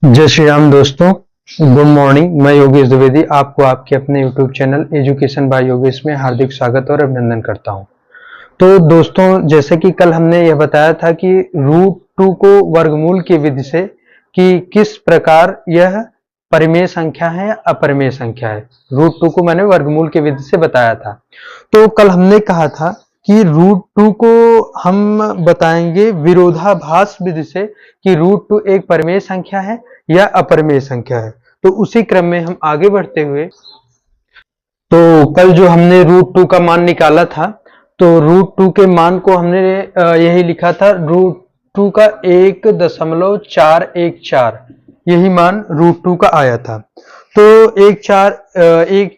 जय श्री राम दोस्तों, good morning. मैं योगेश द्विवेदी आपको आपके अपने YouTube channel education by Yogesh में हार्दिक स्वागत और अभिनंदन करता हूं। तो दोस्तों, जैसे कि कल हमने यह बताया था कि रूट 2 को वर्गमूल की विधि से कि किस प्रकार यह परिमेय संख्या है या अपरिमेय संख्या है। रूट 2 को मैंने वर्गमूल की विधि से बताया था। तो कल हमने कहा था कि रूट 2 को हम बताएंगे विरोधाभास विधि से कि रूट 2 एक परिमेय संख्या है या अपरिमेय संख्या है। तो उसी क्रम में हम आगे बढ़ते हुए, तो कल जो हमने रूट 2 का मान निकाला था, तो रूट 2 के मान को हमने यही लिखा था, रूट 2 का 1.414 यही मान रूट 2 का आया था। तो 1.414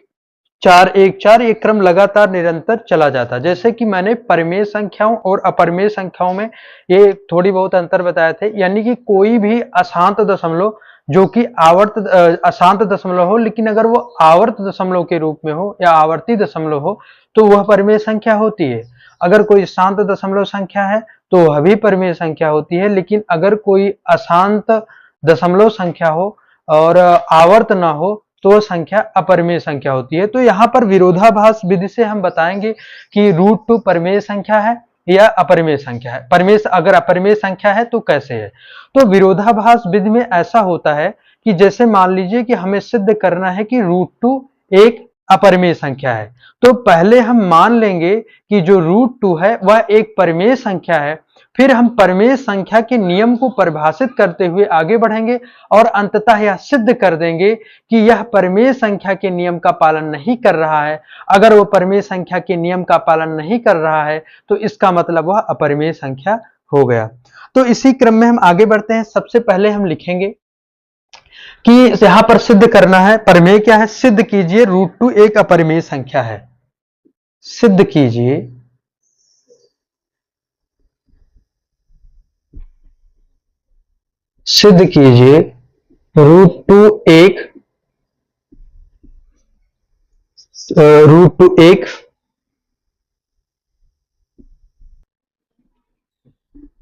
एक क्रम लगातार निरंतर चला जाता। जैसे कि मैंने परिमेय संख्याओं और अपरिमेय संख्याओं में ये थोड़ी बहुत अंतर बताए थे, यानी कि कोई भी अशांत दशमलव जो कि अशांत दशमलव हो, लेकिन अगर वो आवर्त दशमलव के रूप में हो या आवर्ती दशमलव हो तो वह परिमेय संख्या होती है। अगर कोई शांत दशमलव संख्या है तो वह भी परिमेय संख्या होती है, लेकिन अगर कोई अशांत दशमलव संख्या हो और आवर्त ना हो तो वह संख्या अपरिमेय संख्या होती है। तो यहाँ पर विरोधाभास विधि से हम बताएंगे कि रूट 2 परिमेय संख्या है या अपरिमेय संख्या है। परिमेय अगर अपरिमेय संख्या है तो कैसे है। तो विरोधाभास विधि में ऐसा होता है कि जैसे मान लीजिए कि हमें सिद्ध करना है कि रूट 2 एक अपरिमेय संख्या है, तो पहले हम मान लेंगे कि जो रूट 2 है वह एक परिमेय संख्या है। फिर हम परिमेय संख्या के नियम को परिभाषित करते हुए आगे बढ़ेंगे और अंततः यह सिद्ध कर देंगे कि यह परिमेय संख्या के नियम का पालन नहीं कर रहा है। अगर वो परिमेय संख्या के नियम का पालन नहीं कर रहा है तो इसका मतलब वह अपरिमेय संख्या हो गया। तो इसी क्रम में हम आगे बढ़ते हैं। सबसे पहले हम लिखेंगे कि यहां पर सिद्ध करना है, परिमेय क्या है, सिद्ध कीजिए रूट 2 एक अपरिमेय संख्या है। सिद्ध कीजिए रूट 2 एक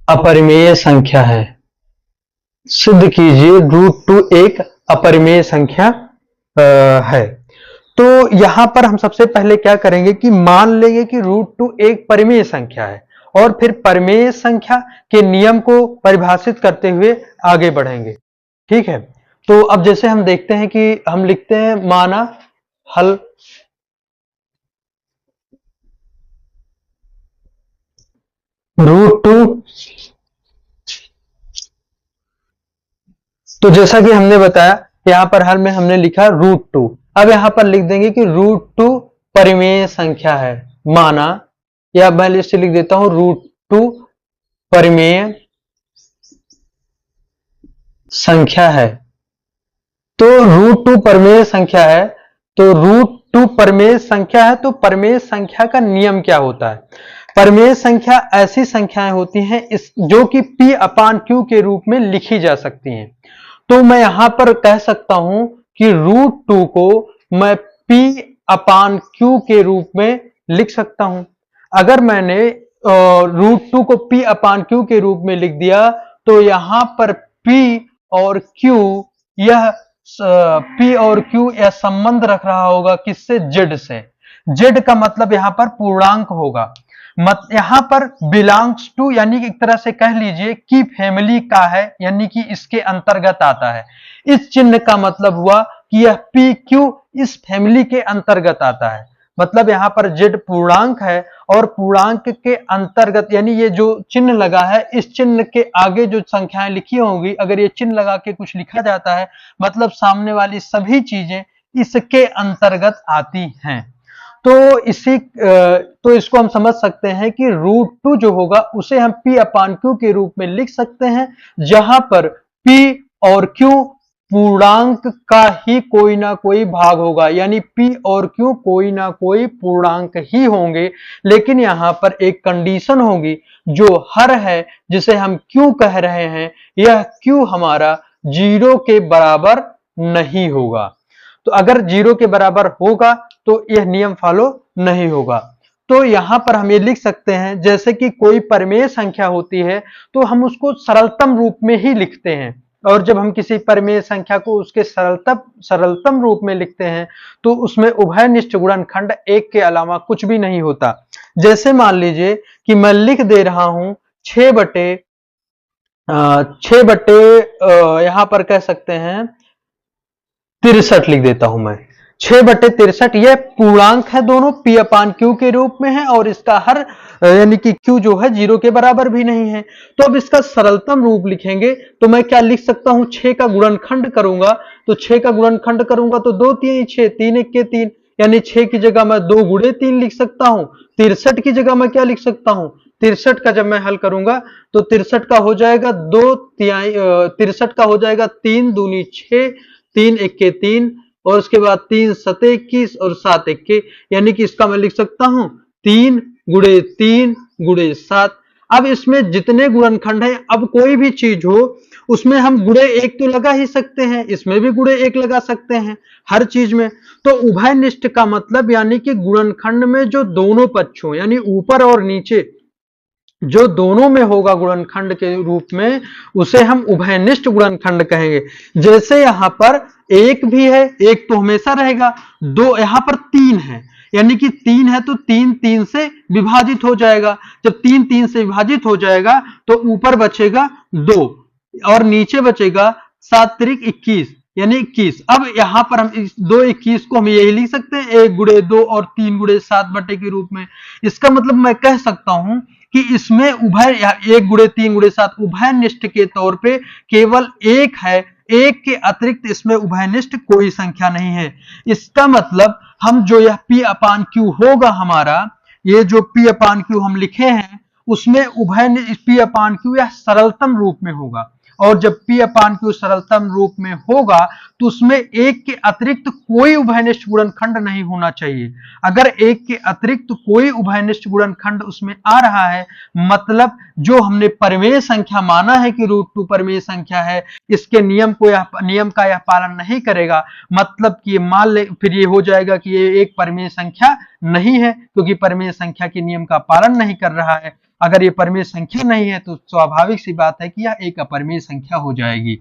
अपरिमेय संख्या है। सिद्ध कीजिए रूट 2 एक अपरिमेय संख्या है। तो यहां पर हम सबसे पहले क्या करेंगे कि मान लेंगे कि रूट 2 एक परिमेय संख्या है और फिर परिमेय संख्या के नियम को परिभाषित करते हुए आगे बढ़ेंगे। ठीक है। तो अब जैसे हम देखते हैं कि हम लिखते हैं माना हल। रूट 2, तो जैसा कि हमने बताया यहां पर हल में हमने लिखा रूट 2। अब यहां पर लिख देंगे कि रूट 2 परिमेय संख्या है माना, या मैं लिस्ट लिख देता हूं रूट 2 परिमेय संख्या है। तो रूट 2 परिमेय संख्या है, तो रूट 2 परिमेय संख्या है, तो परिमेय संख्या का नियम क्या होता है। परिमेय संख्या ऐसी संख्याएं होती हैं जो कि P अपान Q के रूप में लिखी जा सकती हैं। तो मैं यहां पर कह सकता हूं कि रूट 2 को मैं P अपान Q के रूप में लिख सकता हूं। अगर मैंने रूट 2 को P अपान Q के रूप में लिख दिया तो यहां पर P और Q, यह P और Q यह संबंध रख रहा होगा किससे, Z से। Z का मतलब यहां पर पूर्णांक होगा। यहां पर बिलोंग्स टू यानी कि एक तरह से कह लीजिए कि फैमिली का है, यानी कि इसके अंतर्गत आता है। इस चिन्ह का मतलब हुआ कि यह पी क्यू इस फैमिली के अंतर्गत आता है। मतलब यहां पर जेड पूर्णांक है और पूर्णांक के अंतर्गत, यानी ये जो चिन्ह लगा है इस चिन्ह के आगे जो संख्याएं लिखी होंगी, अगर ये चिन्ह लगा के कुछ लिखा जाता है मतलब सामने वाली सभी चीजें इसके अंतर्गत आती हैं। तो इसको हम समझ सकते हैं कि रूट 2 जो होगा उसे हम P अपान Q के रूप में लिख सकते हैं, जहां पर P और Q पूर्णांक का ही कोई ना कोई भाग होगा, यानी P और Q कोई ना कोई पूर्णांक ही होंगे। लेकिन यहां पर एक कंडीशन होगी, जो हर है जिसे हम Q कह रहे हैं, यह Q हमारा 0 के बराबर नहीं होगा। तो अगर 0 के बराबर होगा तो यह नियम फॉलो नहीं होगा। तो यहां पर हम ये लिख सकते हैं, जैसे कि कोई परिमेय संख्या होती है तो हम उसको सरलतम रूप में ही लिखते हैं। और जब हम किसी परिमेय संख्या को उसके सरलतम रूप में लिखते हैं तो उसमें उभयनिष्ठ गुणनखंड एक के अलावा कुछ भी नहीं होता। जैसे मान लीजिए कि मैं लिख दे रहा हूं 6 बटे यहां पर कह सकते हैं 63 लिख देता हूं मैं। 6/63 यह पूर्णांक है, दोनों पी अपान क्यू के रूप में है और इसका हर यानी कि क्यू जो है 0 के बराबर भी नहीं है। तो अब इसका सरलतम रूप लिखेंगे तो मैं क्या लिख सकता हूं, 6 का गुणनखंड करूंगा तो 6 का गुणनखंड करूंगा तो 2 3 6 3 1 के 3 यानी 6 की जगह मैं 2 गुणे 3 लिख सकता हूं। 63 की जगह मैं क्या लिख सकता हूं, 63 का जब मैं हल करूंगा तो 63 का हो जाएगा 63 का हो जाएगा 3 दूनी 6, 3 1 3 और उसके बाद 3 सते 21 और 7 1 यानी कि इसका मैं लिख सकता हूं 3 गुणे 3 गुणे 7। अब इसमें जितने गुणनखंड है, अब कोई भी चीज हो उसमें हम गुणे 1 तो लगा ही सकते हैं, इसमें भी गुणे 1 लगा सकते हैं हर चीज में। तो उभयनिष्ठ का मतलब यानी कि गुणनखंड में जो दोनों पक्ष हो यानी ऊपर और नीचे जो दोनों में होगा गुणनखंड के रूप में, उसे हम उभयनिष्ठ गुणनखंड कहेंगे। जैसे यहां पर एक भी है, एक तो हमेशा रहेगा, दो यहां पर 3 है यानी कि 3 है तो 3 3 से विभाजित हो जाएगा। जब 3 3 से विभाजित हो जाएगा तो ऊपर बचेगा 2 और नीचे बचेगा 7 त्रिक 21 यानी 21। अब यहां पर हम इस 2 21 को हम यही लिख सकते हैं 1 गुणे 2 और 3 गुणे 7 बटे के रूप में। इसका मतलब मैं कह सकता हूं कि इसमें उभय 1 गुणे 3 गुणे 7 उभयनिष्ठ के तौर पे केवल एक है, एक के अतिरिक्त इसमें उभयनिष्ठ कोई संख्या नहीं है। इसका मतलब हम जो यह P अपान Q होगा हमारा, ये जो P अपान Q हम लिखे हैं उसमें उभय P अपान Q यह सरलतम रूप में होगा और जब P अपान Q सरलतम रूप में होगा तो उसमें एक के अतिरिक्त कोई उभयनिष्ठ गुणनखंड नहीं होना चाहिए। अगर एक के अतिरिक्त कोई उभयनिष्ठ गुणनखंड उसमें आ रहा है मतलब जो हमने परिमेय संख्या माना है कि √2 परिमेय संख्या है, इसके नियम का यह पालन नहीं करेगा, मतलब कि मान ले फिर ये हो जाएगा कि ये एक परिमेय संख्या नहीं है क्योंकि परिमेय संख्या के नियम का पालन नहीं कर रहा है। अगर ये परिमेय संख्या नहीं है तो स्वाभाविक सी बात है कि यह एक अपरिमेय संख्या हो जाएगी।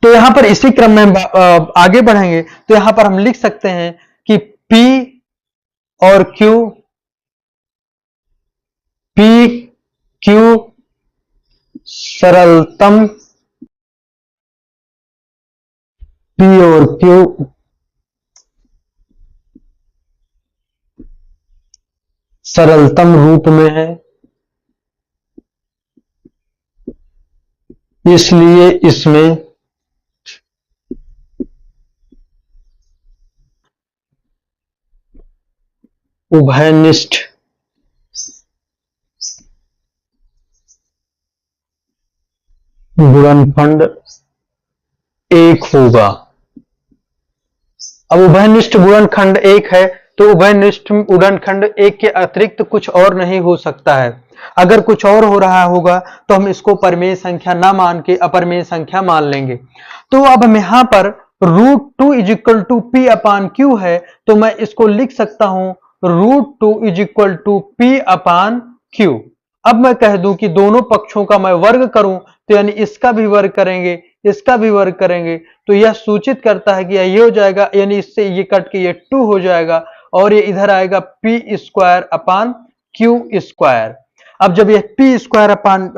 तो यहां पर इसी क्रम में आगे बढ़ेंगे तो यहां पर हम लिख सकते हैं कि P और Q सरलतम P और Q सरलतम रूप में है, इसलिए इसमें उभयनिष्ठ गुणनखंड एक होगा। अब उभयनिष्ठ गुणनखंड एक है तो उभयनिष्ठ गुणनखंड एक के अतिरिक्त कुछ और नहीं हो सकता है। अगर कुछ और हो रहा होगा तो हम इसको परिमेय संख्या ना मान के अपरिमेय संख्या मान लेंगे। तो अब हम यहां पर √2 = P अपान Q है तो मैं इसको लिख सकता हूं √2 = P अपान Q। अब मैं कह दूं कि दोनों पक्षों का मैं वर्ग करूं तो यानी इसका भी वर्ग करेंगे, इसका भी वर्ग करेंगे तो यह सूचित करता है कि ये हो जाएगा यानी इससे ये कट के ये 2 हो जाएगा और ये इधर आएगा P² अपान Q²। अब जब ये P² अपान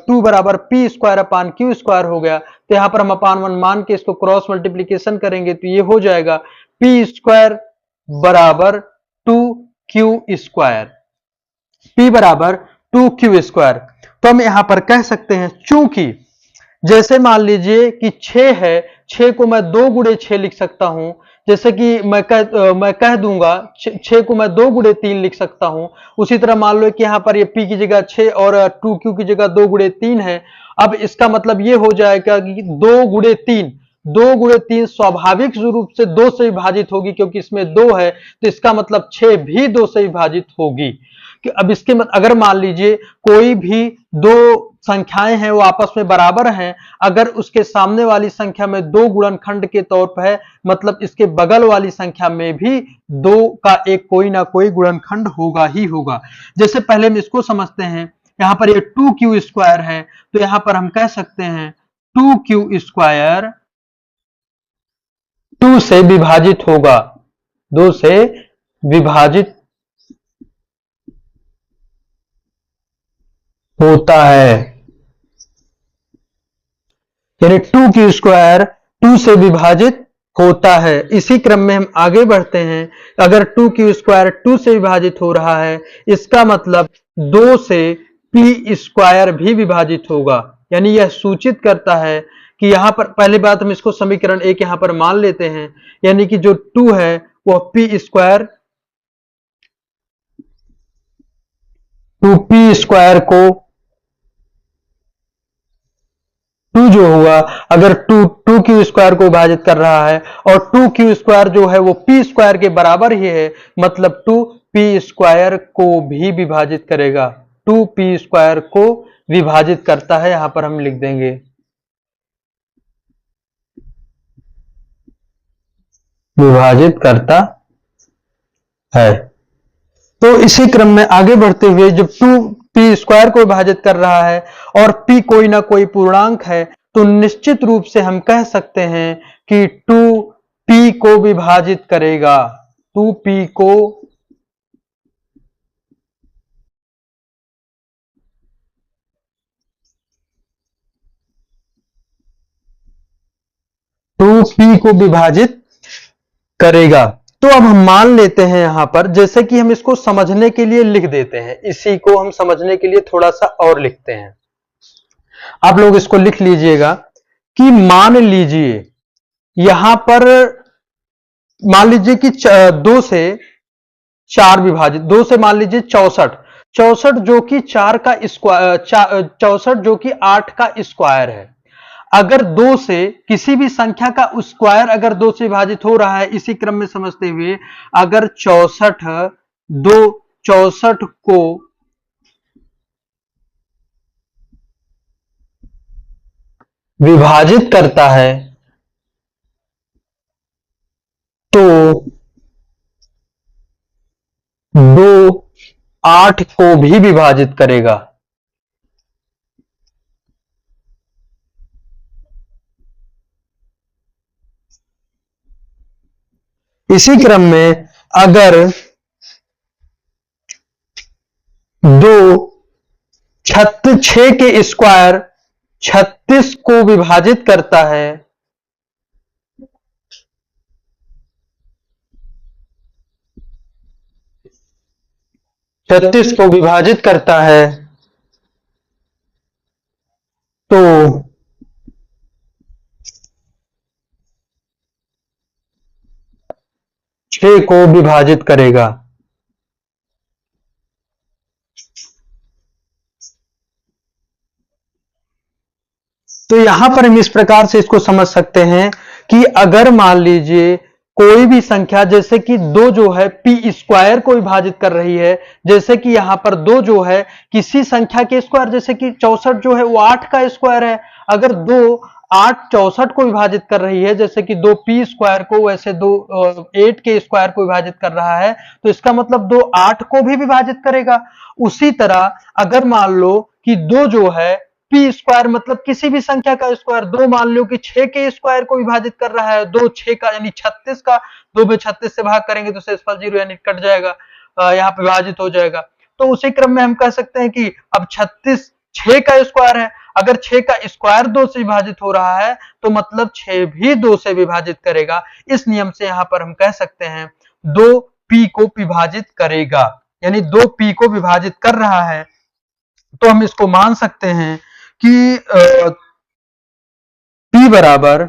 2 बराबर P² अपान Q² हो गया तो यहां पर हम अपान 1 मान के इसको क्रॉस मल्टीप्लीकेशन करेंगे तो ये हो जाएगा P² बराबर 2Q², P बराबर 2Q²। तो हम यहां पर कह सकते हैं चूंकि जैसे मान लीजिए कि 6 है, 6 को मैं 2 गुणे 6 लिख सकता हूं, जैसे कि मैं कह दूंगा 6 को मैं 2 गुणे 3 लिख सकता हूं। उसी तरह मान लो कि यहां पर ये P की जगह 6 और 2Q की जगह 2 गुणे 3 है। अब इसका मतलब ये हो जाएगा कि 2 गुणे 3 स्वाभाविक रूप से 2 से विभाजित होगी क्योंकि इसमें 2 है तो इसका मतलब 6 भी 2 से विभाजित होगी। कि अब इसके अगर मान लीजिए कोई भी दो संख्याएं हैं वो आपस में बराबर हैं, अगर उसके सामने वाली संख्या में 2 गुणनखंड के तौर पर है मतलब इसके बगल वाली संख्या में भी 2 का एक कोई ना कोई गुणनखंड होगा ही होगा। जैसे पहले हम इसको समझते हैं, यहां पर ये 2Q² है तो यहां पर हम कह सकते हैं 2q² 2 से विभाजित होगा, 2 से विभाजित होता है, यानी 2q² 2 से विभाजित होता है। इसी क्रम में हम आगे बढ़ते हैं। अगर 2q² 2 से विभाजित हो रहा है, इसका मतलब 2 से p² भी विभाजित होगा, यानी यह सूचित करता है कि यहां पर पहली बात हम इसको समीकरण 1 यहां पर मान लेते हैं, यानी कि जो 2 है वह p² 2p² को 2 जो हुआ, अगर 2q² को विभाजित कर रहा है और 2q² जो है वो p² के बराबर ही है, मतलब 2p² को भी विभाजित करेगा, 2p² को विभाजित करता है, यहां पर हम लिख देंगे। विभाजित करता है। तो इसी क्रम में आगे बढ़ते हुए जब 2p² को विभाजित कर रहा है और p कोई ना कोई पूर्णांक है, तो निश्चित रूप से हम कह सकते हैं कि 2p को विभाजित करेगा, 2p को 2p को विभाजित करेगा। तो अब हम मान लेते हैं यहां पर, जैसे कि हम इसको समझने के लिए लिख देते हैं, इसी को हम समझने के लिए थोड़ा सा और लिखते हैं। आप लोग इसको लिख लीजिएगा कि मान लीजिए यहां पर मान लीजिए कि 2 से 4 विभाजित, 2 से मान लीजिए 64, 64 जो कि 4 का स्क्वायर, 64 जो कि 8 का स्क्वायर है। अगर 2 से किसी भी संख्या का स्क्वायर अगर 2 से विभाजित हो रहा है, इसी क्रम में समझते हुए अगर 64 को विभाजित करता है तो 2 8 को भी विभाजित करेगा। इसी क्रम में अगर 2 6 के स्क्वायर 36 को विभाजित करता है, 36 को विभाजित करता है तो 6 को विभाजित करेगा। तो यहां पर हम इस प्रकार से इसको समझ सकते हैं कि अगर मान लीजिए कोई भी संख्या जैसे कि 2 जो है p² को विभाजित कर रही है, जैसे कि यहां पर 2 जो है किसी संख्या के स्क्वायर, जैसे कि 64 जो है वो 8 का स्क्वायर है, अगर 2 8 64 को विभाजित कर रही है, जैसे कि 2p² को वैसे 2 8 के स्क्वायर को विभाजित कर रहा है, तो इसका मतलब 2 8 को भी विभाजित करेगा। उसी तरह अगर मान लो कि 2 जो है p² मतलब किसी भी संख्या का स्क्वायर, 2 मान लो कि 6 के स्क्वायर को विभाजित कर रहा है, 2 6 का यानी 36 का, 2 में 36 से भाग करेंगे तो शेषफल 0 यानी कट जाएगा, यहाँ पे विभाजित हो जाएगा। तो उसी क्रम में हम कह सकते हैं कि अब 36 6 का स्क्वायर है, अगर 6 का स्क्वायर 2 से विभाजित हो रहा है तो मतलब 6 भी 2 से विभाजित करेगा। इस नियम से यहां पर हम कह सकते हैं 2p को विभाजित करेगा, यानी 2p को विभाजित कर रहा है, तो हम इसको मान सकते हैं कि p बराबर,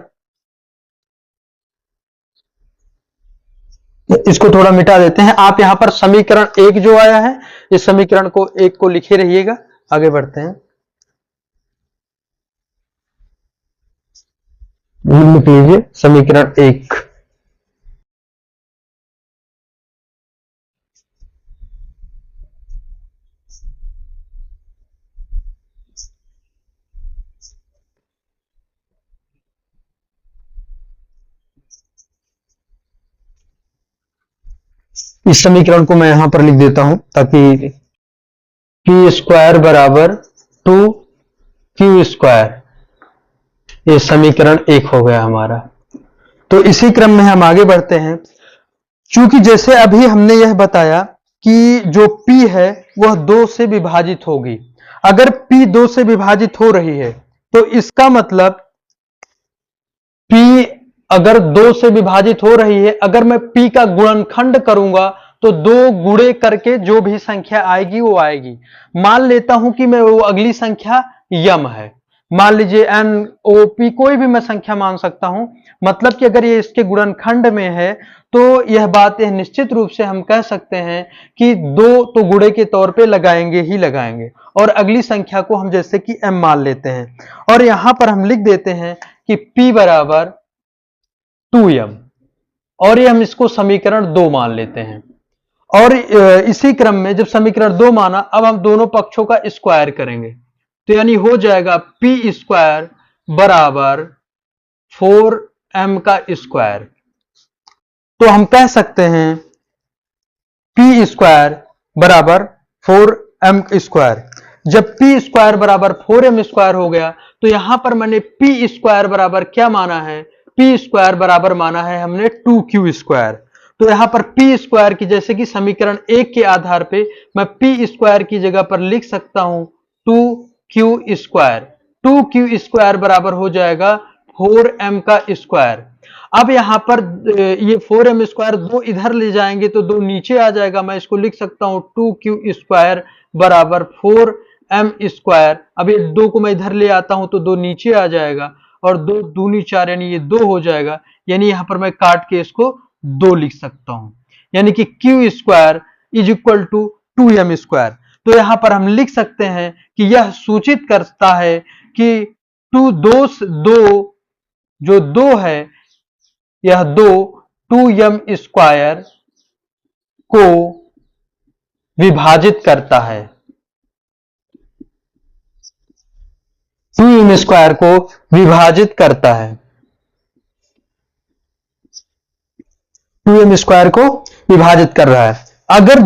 इसको थोड़ा मिटा देते हैं। आप यहां पर समीकरण 1 जो आया है, इस समीकरण को 1 को लिखे रहिएगा, आगे बढ़ते हैं। लिख लीजिए समीकरण 1। इस समीकरण को मैं यहां पर लिख देता हूं ताकि p² बराबर 2q², ये समीकरण 1 हो गया हमारा। तो इसी क्रम में हम आगे बढ़ते हैं। चूंकि जैसे अभी हमने यह बताया कि जो P है वह 2 से विभाजित होगी। अगर P 2 से विभाजित हो रही है तो इसका मतलब P अगर 2 से विभाजित हो रही है, अगर मैं P का गुणनखंड करूंगा तो 2 गुणे करके जो भी संख्या आएगी वो आएगी। मान लेता हूं कि मैं वो अगली संख्या यम है, मान लीजिए एन ओ पी, कोई भी मैं संख्या मान सकता हूं। मतलब कि अगर ये इसके गुणनखंड में है तो यह बात यह निश्चित रूप से हम कह सकते हैं कि 2 तो गुणे के तौर पे लगाएंगे ही लगाएंगे, और अगली संख्या को हम जैसे कि m मान लेते हैं, और यहां पर हम लिख देते हैं कि p बराबर 2m, और ये हम इसको समीकरण 2 मान लेते हैं। और इसी क्रम में जब समीकरण 2 माना, अब हम दोनों पक्षों का स्क्वायर करेंगे, तो यानी हो जाएगा p स्क्वायर बराबर 4m का स्क्वायर। तो हम कह सकते हैं p स्क्वायर बराबर 4m स्क्वायर। जब p स्क्वायर बराबर 4m स्क्वायर हो गया तो यहां पर मैंने p स्क्वायर बराबर क्या माना है, p स्क्वायर बराबर माना है हमने 2q स्क्वायर। तो यहां पर p स्क्वायर की जैसे कि समीकरण 1 के आधार पे मैं p स्क्वायर की जगह पर लिख सकता हूं 2q स्क्वायर। 2q स्क्वायर बराबर हो जाएगा 4m का स्क्वायर। अब यहां पर ये 4m स्क्वायर 2 इधर ले जाएंगे तो 2 नीचे आ जाएगा, मैं इसको लिख सकता हूं 2q स्क्वायर बराबर 4m स्क्वायर। अब ये 2 को मैं इधर ले आता हूं तो 2 नीचे आ जाएगा, और 2 दूनी 4 यानी ये 2 हो जाएगा, यानी यहां पर मैं काट के इसको 2 लिख सकता हूं, यानी कि q square is equal to 2m square. तो यहां पर हम लिख सकते हैं कि यह सूचित करता है कि 2 जो 2 है, यह 2m स्क्वायर को विभाजित करता है, 2m स्क्वायर को विभाजित करता है, 2m स्क्वायर को विभाजित कर रहा है। अगर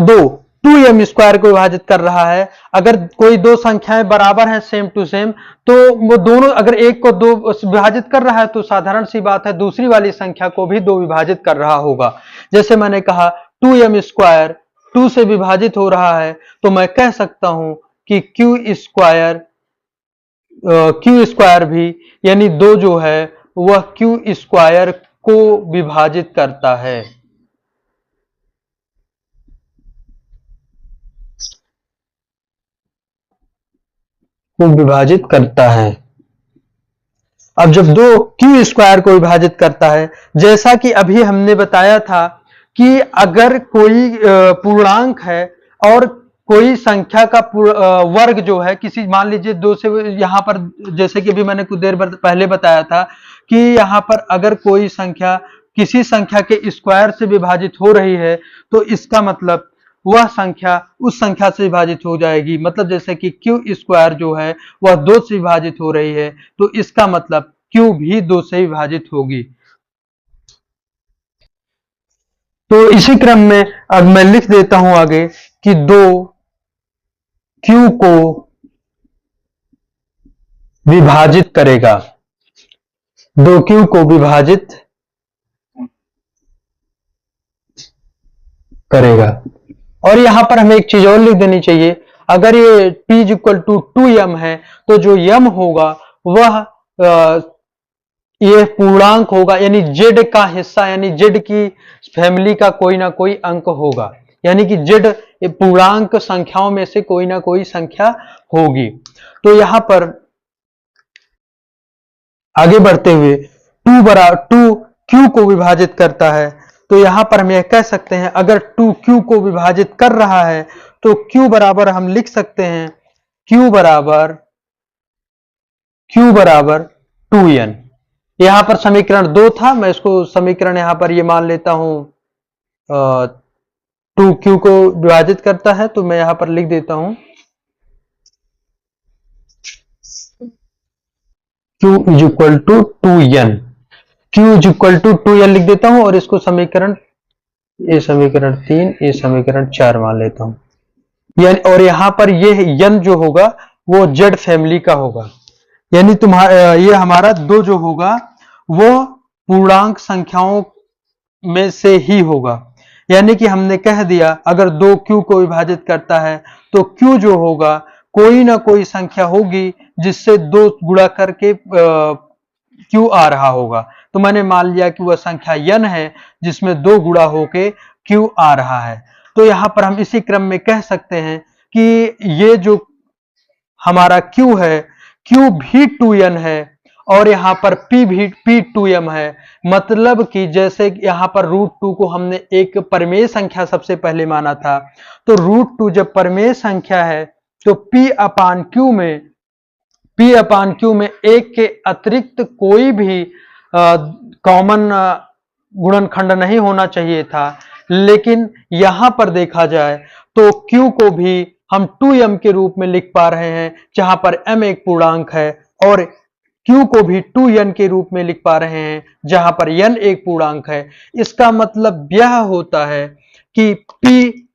2m स्क्वायर को विभाजित कर रहा है, अगर कोई दो संख्याएं बराबर हैं सेम टू सेम, तो वो दोनों अगर एक को 2 विभाजित कर रहा है तो साधारण सी बात है दूसरी वाली संख्या को भी 2 विभाजित कर रहा होगा। जैसे मैंने कहा 2m स्क्वायर 2 से विभाजित हो रहा है, तो मैं कह सकता हूं कि q स्क्वायर भी यानी 2 जो है वह q स्क्वायर को विभाजित करता है। को विभाजित करता है। अब जब 2 q स्क्वायर को विभाजित करता है, जैसा कि अभी हमने बताया था कि अगर कोई पूर्णांक है और कोई संख्या का वर्ग जो है किसी, मान लीजिए 2 से, यहां पर जैसे कि अभी मैंने कुछ देर पहले बताया था कि यहां पर अगर कोई संख्या किसी संख्या के स्क्वायर से विभाजित हो रही है तो इसका मतलब वह संख्या उस संख्या से विभाजित हो जाएगी। मतलब जैसे कि q स्क्वायर जो है वह 2 से विभाजित हो रही है तो इसका मतलब q भी 2 से विभाजित होगी। तो इसी क्रम में अब मैं लिख देता हूं आगे कि 2q को विभाजित करेगा, 2q को विभाजित करेगा। और यहां पर हमें एक चीज और लिख देनी चाहिए, अगर ये p इक्वल टू 2m है तो जो m होगा वह ये पूर्णांक होगा, यानी z का हिस्सा, यानी z की फैमिली का कोई ना कोई अंक होगा, यानी कि z पूर्णांक संख्याओं में से कोई ना कोई संख्या होगी। तो यहां पर आगे बढ़ते हुए 2 q को विभाजित करता है, तो यहां पर हम यह कह सकते हैं अगर 2q को विभाजित कर रहा है तो q बराबर हम लिख सकते हैं q बराबर 2n। यहां पर समीकरण 2 था, मैं इसको समीकरण यहां पर ये मान लेता हूं 2q को विभाजित करता है, तो मैं यहां पर लिख देता हूं q is equal to 2n, q is equal to 2n लिख देता हूं, और इसको समीकरण 3 ये समीकरण 4 मान लेता हूं। और यहां पर ये n जो होगा वो z फैमिली का होगा, यानी तुम्हारा ये हमारा 2 जो होगा वो पूर्णांक संख्याओं में से ही होगा। यानी कि हमने कह दिया अगर 2 क्यू को विभाजित करता है तो क्यू जो होगा कोई ना कोई संख्या होगी जिससे 2 गुणा करके क्यू आ रहा होगा। तो मैंने मान लिया कि वह संख्या n है जिसमें 2 गुणा होके क्यू आ रहा है। तो यहां पर हम इसी क्रम में कह सकते हैं कि ये जो हमारा Q है Q भी 2n है और यहाँ पर P भी P2m है। मतलब कि जैसे यहाँ पर √2 को हमने एक परिमेय संख्या सबसे पहले माना था, तो √2 जब परिमेय संख्या है तो P/Q में एक के अतिरिक्त कोई भी कॉमन गुणनखंड नहीं होना चाहिए था। लेकिन यहां पर देखा जाए तो Q को भी हम 2m के रूप में लिख पा रहे हैं जहां पर m एक पूर्णांक है और Q को भी 2n के रूप में लिख पा रहे हैं जहां पर n एक पूर्णांक है। इसका मतलब यह होता है कि P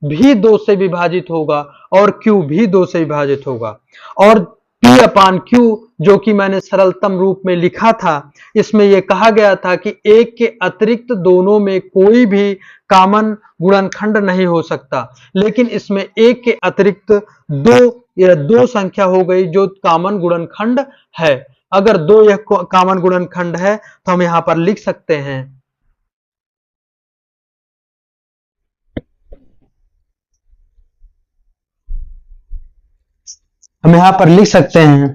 भी 2 से विभाजित होगा और Q भी 2 से विभाजित होगा। और P/Q जो कि मैंने सरलतम रूप में लिखा था, इसमें यह कहा गया था कि एक के अतिरिक्त दोनों में कोई भी कॉमन गुणनखंड नहीं हो सकता। लेकिन इसमें एक के अतिरिक्त 2 या 2 संख्या हो गई जो कॉमन गुणनखंड है। अगर 2 यह कॉमन गुणनखंड है तो हम यहां पर लिख सकते हैं, हम यहां पर लिख सकते हैं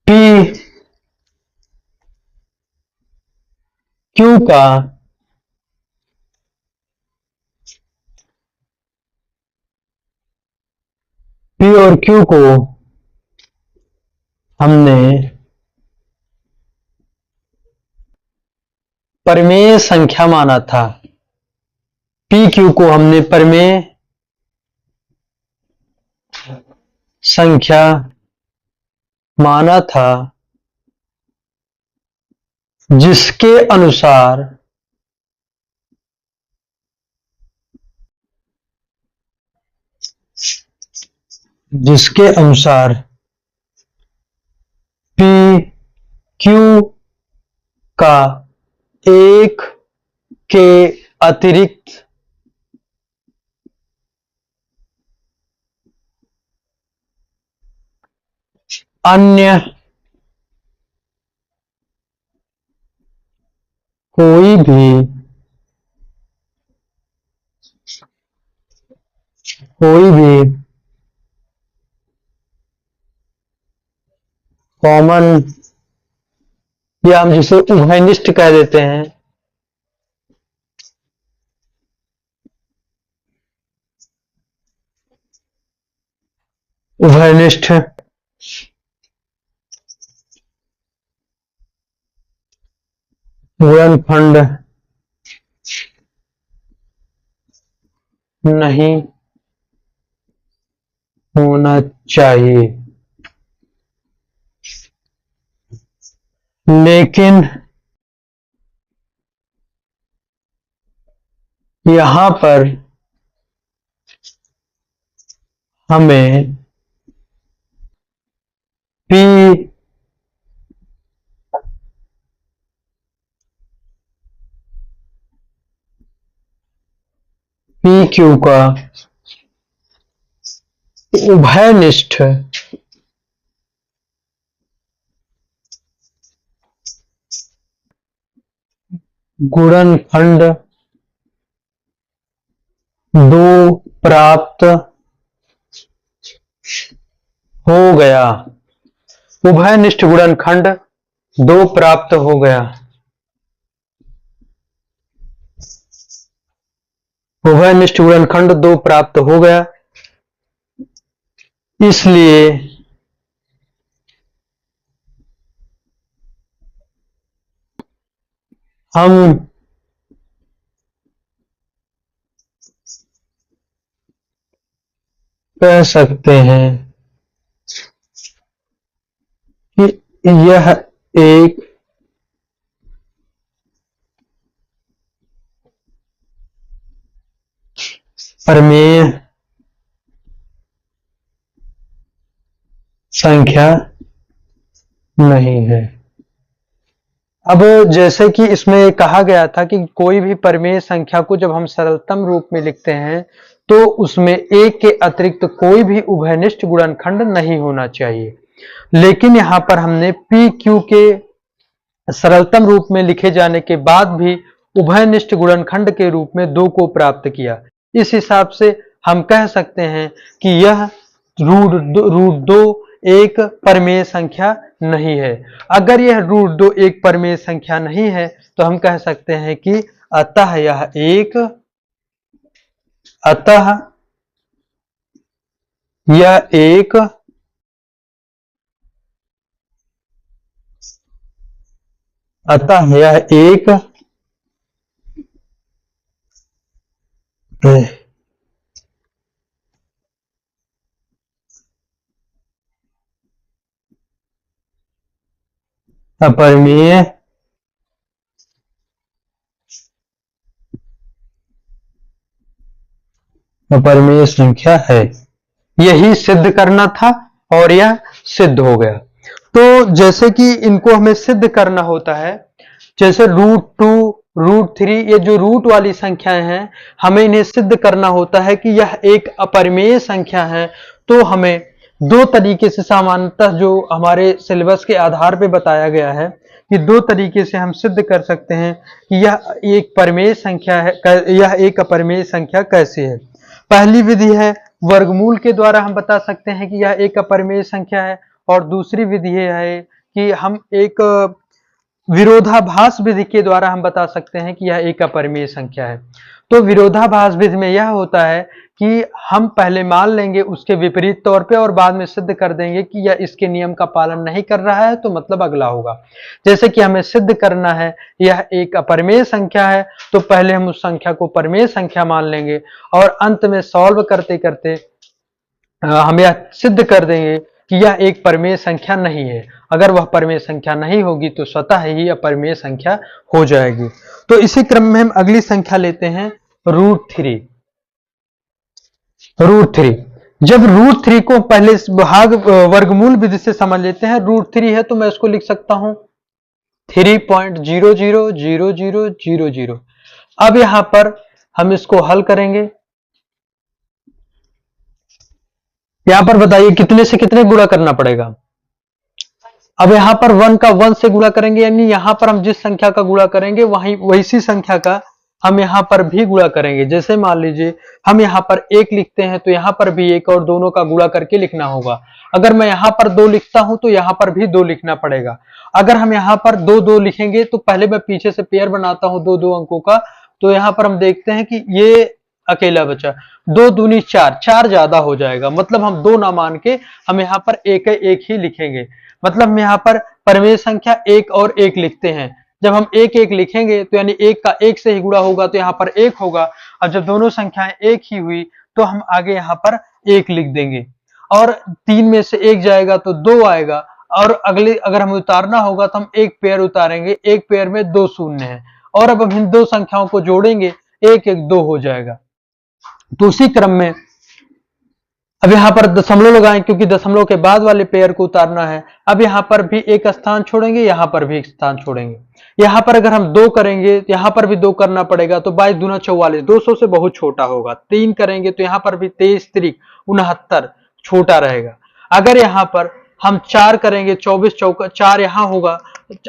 P Q का P और Q को हमने परिमेय संख्या माना था। P Q को हमने परिमेय संख्या माना था जिसके अनुसार P Q का एक के अतिरिक्त अन्य कोई भी कॉमन या हम जिसे उभयनिष्ठ कह देते हैं, उभयनिष्ठ गुणनखंड नहीं होना चाहिए। लेकिन यहां पर हमें P Q का उभयनिष्ठ गुणनखंड 2 प्राप्त हो गया। उभयनिष्ठ गुणनखंड 2 प्राप्त हो गया। उभयनिष्ठ गुणनखंड 2 प्राप्त हो गया। इसलिए हम कह सकते हैं कि यह एक प्रमेय संख्या नहीं है। अब जैसे कि इसमें कहा गया था कि कोई भी परिमेय संख्या को जब हम सरलतम रूप में लिखते हैं तो उसमें एक के अतिरिक्त कोई भी उभयनिष्ठ गुणनखंड नहीं होना चाहिए। लेकिन यहाँ पर हमने पी क्यू के सरलतम रूप में लिखे जाने के बाद भी उभयनिष्ठ गुणनखंड के रूप में 2 को प्राप्त किया। इस हिसाब से हम कह सकते हैं कि यह रूट 2 एक परिमेय संख्या नहीं है। अगर यह रूट 2 एक परिमेय संख्या नहीं है तो हम कह सकते हैं कि अतः यह एक अतः यह एक अतः यह एक अपरिमेय अपरिमेय संख्या है। यही सिद्ध करना था और यह सिद्ध हो गया। तो जैसे कि इनको हमें सिद्ध करना होता है, जैसे √2 √3 ये जो रूट वाली संख्याएं हैं, हमें इन्हें सिद्ध करना होता है कि यह एक अपरिमेय संख्या है। तो हमें 2 तरीके से सामान्यतः जो हमारे सिलेबस के आधार पे बताया गया है कि 2 तरीके से हम सिद्ध कर सकते हैं कि यह एक परिमेय संख्या है, यह एक अपरिमेय संख्या कैसे है। पहली विधि है वर्गमूल के द्वारा हम बता सकते हैं कि यह एक अपरिमेय संख्या है, और दूसरी विधि है कि हम एक विरोधाभास विधि के द्वारा हम बता सकते हैं कि यह एक अपरिमेय संख्या है। तो विरोधाभास विधि में यह होता है कि हम पहले मान लेंगे उसके विपरीत तौर पे और बाद में सिद्ध कर देंगे कि यह इसके नियम का पालन नहीं कर रहा है, तो मतलब अगला होगा। जैसे कि हमें सिद्ध करना है यह एक अपरिमेय संख्या है, तो पहले हम उस संख्या को परिमेय संख्या मान लेंगे और अंत में सॉल्व करते करते हम यह सिद्ध कर देंगे कि यह एक परिमेय संख्या नहीं है। अगर वह परिमेय संख्या नहीं होगी तो स्वतः ही अपरिमेय संख्या हो जाएगी। तो इसी क्रम में हम अगली संख्या लेते हैं √3। √3 जब √3 को पहले भाग वर्गमूल विधि से समझ लेते हैं। √3 है तो मैं इसको लिख सकता हूं 3.000000। अब यहां पर हम इसको हल करेंगे। यहां पर बताइए कितने से कितने गुणा करना पड़ेगा। अब यहां पर 1 का 1 से गुणा करेंगे, यानी यहां पर हम जिस संख्या का गुणा करेंगे वही वैसी संख्या का हम यहां पर भी गुणा करेंगे। जैसे मान लीजिए हम यहां पर 1 लिखते हैं तो यहां पर भी 1 और दोनों का गुणा करके लिखना होगा। अगर मैं यहां पर 2 लिखता हूं तो यहां पर भी 2 लिखना पड़ेगा। अगर हम यहां पर 2 लिखेंगे तो पहले मैं पीछे से पेयर बनाता हूं 2 अंकों का, तो यहां पर हम देखते हैं कि ये अकेला बचा। 2 दूनी 4, 4 ज्यादा हो जाएगा, मतलब हम 2 ना मान के हम यहाँ पर एक ही लिखेंगे। मतलब हम यहाँ पर परिमेय संख्या 1 और 1 लिखते हैं। जब हम 1 लिखेंगे तो यानी 1 का 1 से ही गुणा होगा तो यहाँ पर 1 होगा। अब जब दोनों संख्याएं 1 ही हुई तो हम आगे यहाँ पर 1 लिख देंगे, और 3 में से 1 जाएगा तो 2 आएगा, और अगले अगर हमें उतारना होगा तो हम 1 पेयर उतारेंगे। 1 पेयर में 2 शून्य है, और अब हम इन 2 संख्याओं को जोड़ेंगे, 1 1 2 हो जाएगा। तो उसी क्रम में अब यहां पर दशमलव लगाएं क्योंकि दशमलव के बाद वाले पेयर को उतारना है। अब यहां पर भी एक स्थान छोड़ेंगे, यहां पर भी एक स्थान छोड़ेंगे। यहां पर अगर हम 2 करेंगे तो यहां पर भी 2 करना पड़ेगा, तो 22 दूना 44, 200 से बहुत छोटा होगा। 3 करेंगे तो यहां पर भी 23 त्रिक 69 छोटा रहेगा। अगर यहां पर हम 4 करेंगे, 24 चौका 4 यहां होगा,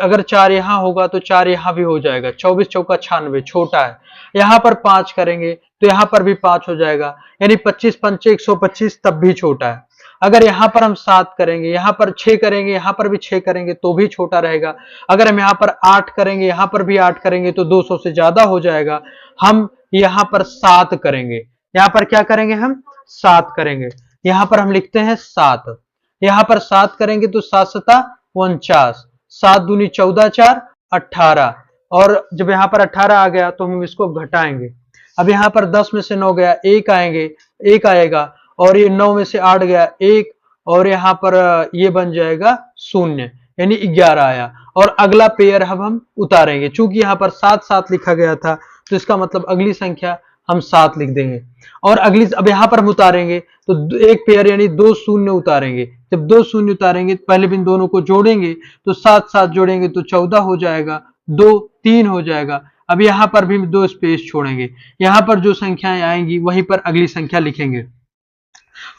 अगर 4 यहां होगा तो 4 यहां भी हो जाएगा। 24 चौका 96 छोटा है। यहां पर 5 करेंगे तो यहां पर भी 5 हो जाएगा, यानी 25 पंचे 125 तब भी छोटा है। अगर यहां पर हम 7 करेंगे, यहां पर 6 करेंगे, यहां पर भी 6 करेंगे तो भी छोटा रहेगा। अगर हम यहां पर 8 करेंगे, यहां पर भी 8 करेंगे तो 200 से ज्यादा हो जाएगा। हम यहां पर 7 करेंगे, यहां पर क्या करेंगे, हम 7 करेंगे। यहां पर हम लिखते हैं 7, यहां पर 7 करेंगे तो 7 सता 49, 7 दूनी 14 4 18, और जब यहां पर 18 आ गया तो हम इसको घटाएंगे। अब यहां पर 10 में से 9 गया, 1 आएंगे, 1 आएगा, और ये 9 में से 8 गया 1, और यहां पर ये बन जाएगा 0, यानी 11 आया। और अगला पेयर अब हम उतारेंगे, चूंकि यहां पर 7 7 लिखा गया था तो इसका मतलब अगली संख्या हम 7 लिख देंगे। और अगली अब यहाँ पर हम उतारेंगे तो एक पेयर यानी 2 शून्य उतारेंगे। जब 2 शून्य उतारेंगे पहले भी इन दोनों को जोड़ेंगे तो 7 7 जोड़ेंगे तो 14 हो जाएगा, 2 3 हो जाएगा। अब यहाँ पर भी 2 स्पेस छोड़ेंगे, यहाँ पर जो संख्याएं आएंगी वहीं पर अगली संख्या लिखेंगे।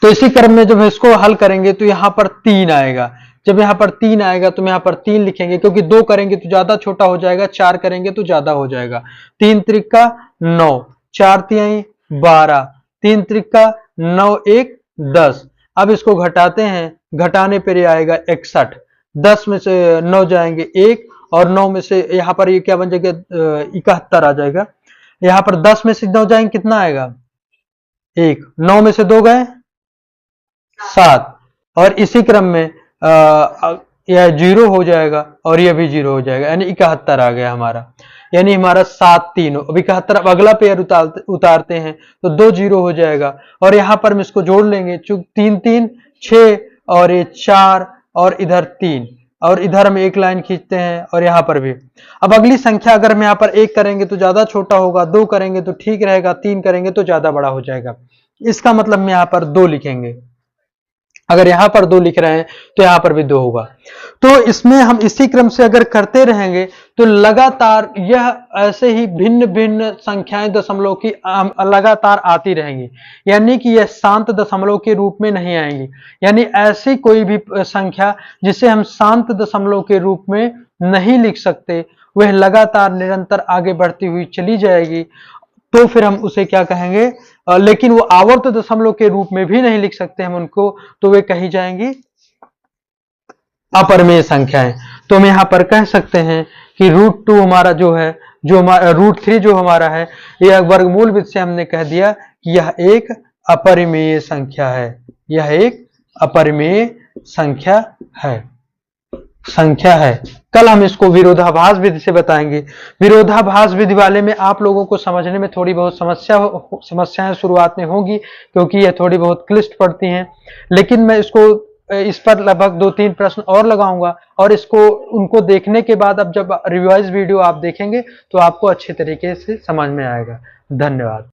तो इसी क्रम में जब इसको हल करेंगे तो यहाँ पर 3 आएगा। जब यहाँ पर 3 आएगा तो यहाँ पर 3 लिखेंगे, क्योंकि 2 करेंगे तो ज्यादा छोटा हो जाएगा, 4 करेंगे तो ज्यादा हो जाएगा। 3 त्रिका 9, 4 तिहाई 12, 3 त्रिका 9 1 10। अब इसको घटाते हैं, घटाने पर ये आएगा 61। 10 में से 9 जाएंगे 1 और 9 में से यहाँ पर ये क्या बन जाएगा 71 आ जाएगा। यहाँ पर 10 में से 9 जाएंगे कितना आएगा 1, 9 में से 2 गए 7 और इसी क्रम में यह 0 हो जाएगा और यह भी 0 हो जाएगा, यानी 71 आ गया हमारा, यानी हमारा 7 3 हो। अब 71, अब अगला पेयर उतारते हैं तो 2 0 हो जाएगा और यहाँ पर हम इसको जोड़ लेंगे, चूंकि 3 3 6 और ये 4 और इधर 3 और इधर हम एक लाइन खींचते हैं और यहाँ पर भी। अब अगली संख्या अगर हम यहाँ पर 1 करेंगे तो ज्यादा छोटा होगा, 2 करेंगे तो ठीक रहेगा, 3 करेंगे तो ज्यादा बड़ा हो जाएगा। इसका मतलब हम यहाँ पर 2 लिखेंगे। अगर यहाँ पर 2 लिख रहे हैं तो यहाँ पर भी 2 होगा। तो इसमें हम इसी क्रम से अगर करते रहेंगे तो लगातार यह ऐसे ही भिन्न भिन्न संख्याएं दशमलव की लगातार आती रहेंगी, यानी कि यह शांत दशमलव के रूप में नहीं आएंगी। यानी ऐसी कोई भी संख्या जिसे हम शांत दशमलव के रूप में नहीं लिख सकते, वह लगातार निरंतर आगे बढ़ती हुई चली जाएगी, तो फिर हम उसे क्या कहेंगे, लेकिन वो आवर्त दशमलव के रूप में भी नहीं लिख सकते हम उनको, तो वे कही जाएंगी अपरिमेय संख्याएं। तो हम यहाँ पर कह सकते हैं कि √2 हमारा जो है, जो हमारा √3 जो हमारा है, यह वर्गमूल विधि से हमने कह दिया कि यह एक अपरिमेय संख्या है, यह एक अपरिमेय संख्या है। कल हम इसको विरोधाभास विधि से बताएंगे। विरोधाभास विधि वाले में आप लोगों को समझने में थोड़ी बहुत समस्याएं शुरुआत में होगी, क्योंकि यह थोड़ी बहुत क्लिष्ट पड़ती हैं, लेकिन मैं इस पर लगभग 2-3 प्रश्न और लगाऊंगा और इसको उनको देखने के बाद अब जब रिवाइज वीडियो आप देखेंगे तो आपको अच्छे तरीके से समझ में आएगा। धन्यवाद।